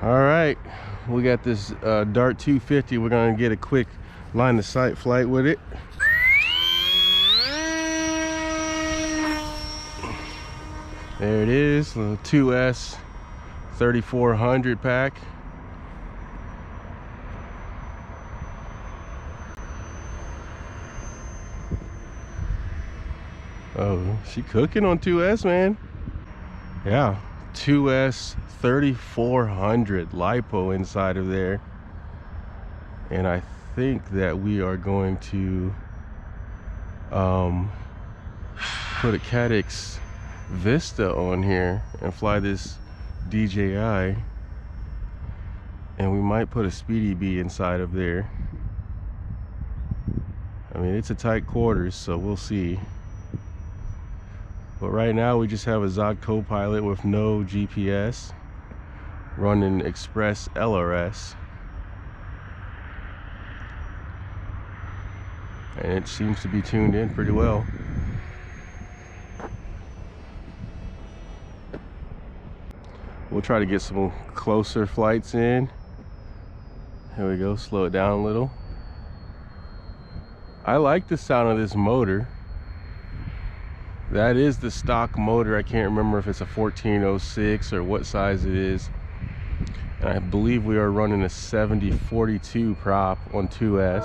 All right, we got this Dart 250. We're gonna get a quick line of sight flight with it. There it is, the 2S 3400 pack. Oh, she cooking on 2S, man. Yeah, 2S 3400 Lipo inside of there. And I think that we are going to put a Cadix Vista on here and fly this DJI, and we might put a Speedy Bee inside of there. I mean, it's a tight quarters, so we'll see. But right now we just have a Zohd co-pilot with no GPS running Express LRS, and it seems to be tuned in pretty well. We'll try to get some closer flights in. Here we go, slow it down a little. I like the sound of this motor. That is the stock motor. I can't remember if it's a 1406 or what size it is. And I believe we are running a 7042 prop on 2S.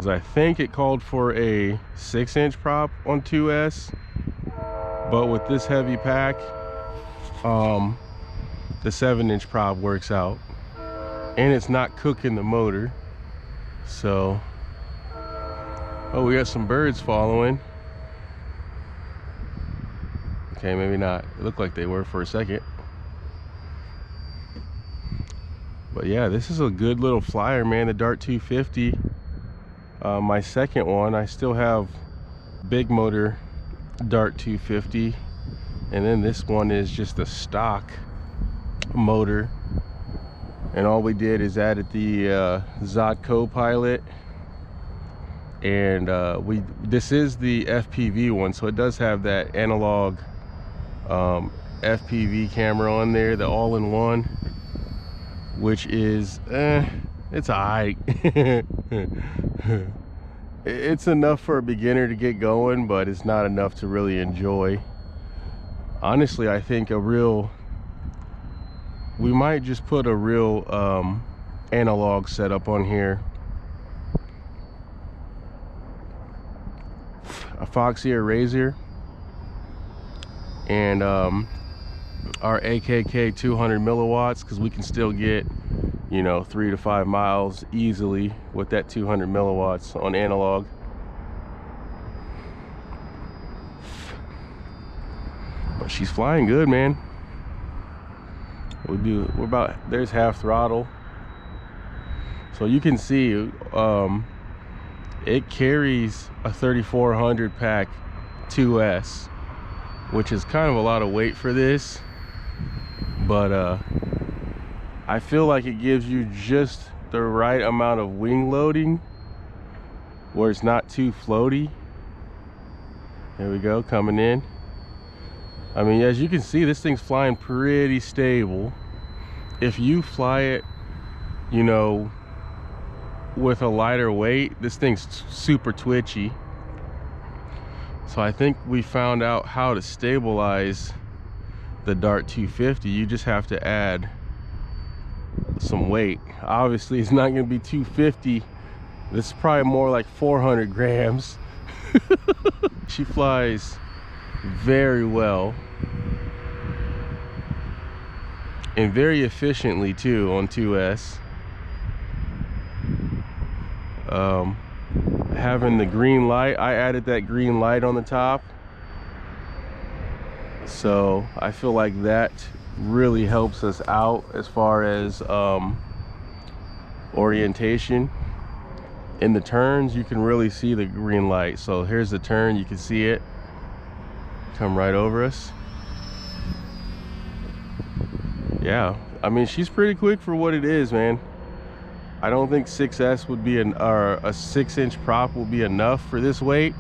I think it called for a 6-inch prop on 2S, but with this heavy pack, the 7-inch prop works out, and it's not cooking the motor. So, oh, we got some birds following. Okay, maybe not. It looked like they were for a second. But yeah, this is a good little flyer, man. The Dart 250, my second one. I still have big motor Dart 250, and then this one is just a stock motor, and all we did is added the Zohd co-pilot, and this is the FPV one, so it does have that analog FPV camera on there, the all-in-one, which is it's alright. It's enough for a beginner to get going, but it's not enough to really enjoy. Honestly, I think we might just put a real analog setup on here. A Foxeer Razor and our AKK 200 milliwatts, because we can still get, you know, 3 to 5 miles easily with that 200 milliwatts on analog. But she's flying good, man. We're about, there's half throttle, so you can see it carries a 3400 pack 2S, which is kind of a lot of weight for this, but I feel like it gives you just the right amount of wing loading where it's not too floaty. There we go, coming in. I mean, as you can see, this thing's flying pretty stable. If you fly it, you know, with a lighter weight, this thing's super twitchy. So I think we found out how to stabilize the Dart 250. You just have to add some weight. Obviously, it's not going to be 250. This is probably more like 400 grams. She flies very well and very efficiently too on 2S. Having the green light, I added that green light on the top, so I feel like that really helps us out as far as orientation. In the turns, you can really see the green light. So here's the turn, you can see it come right over us. Yeah, I mean, she's pretty quick for what it is, man. I don't think 6S would be a 6-inch prop will be enough for this weight.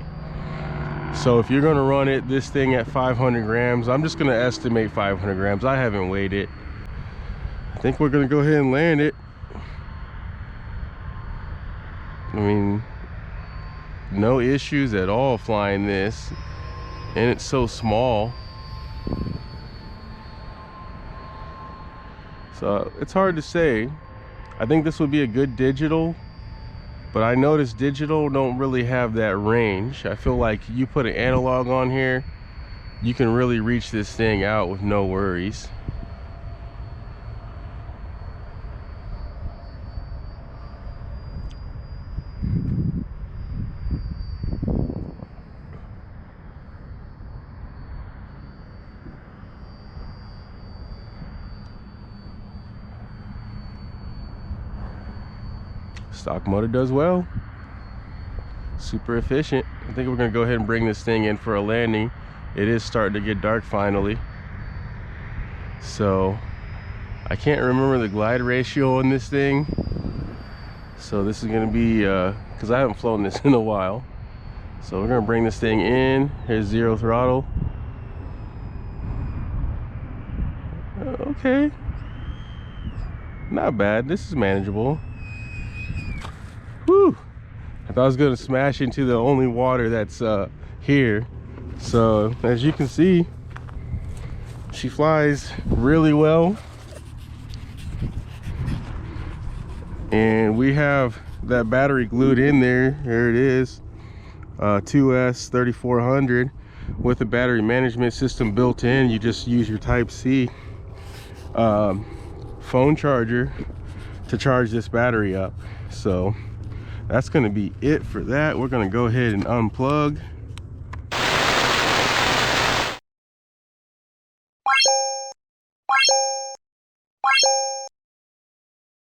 So if you're gonna run this thing at 500 grams, I'm just gonna estimate 500 grams. I haven't weighed it. I think we're gonna go ahead and land it. I mean, no issues at all flying this, and it's so small. So it's hard to say. I think this would be a good digital, but I noticed digital don't really have that range. I feel like you put an analog on here, you can really reach this thing out with no worries. Stock motor does well. Super efficient. I think we're gonna go ahead and bring this thing in for a landing. It is starting to get dark finally. So I can't remember the glide ratio on this thing. So this is gonna be, cause I haven't flown this in a while. So we're gonna bring this thing in. Here's 0 throttle. Okay. Not bad, this is manageable. Whew. I thought I was gonna smash into the only water that's here. So as you can see, she flies really well. And we have that battery glued in there. Here it is, 2S 3400 with the battery management system built in. You just use your Type-C phone charger to charge this battery up. So that's going to be it for that. We're going to go ahead and unplug.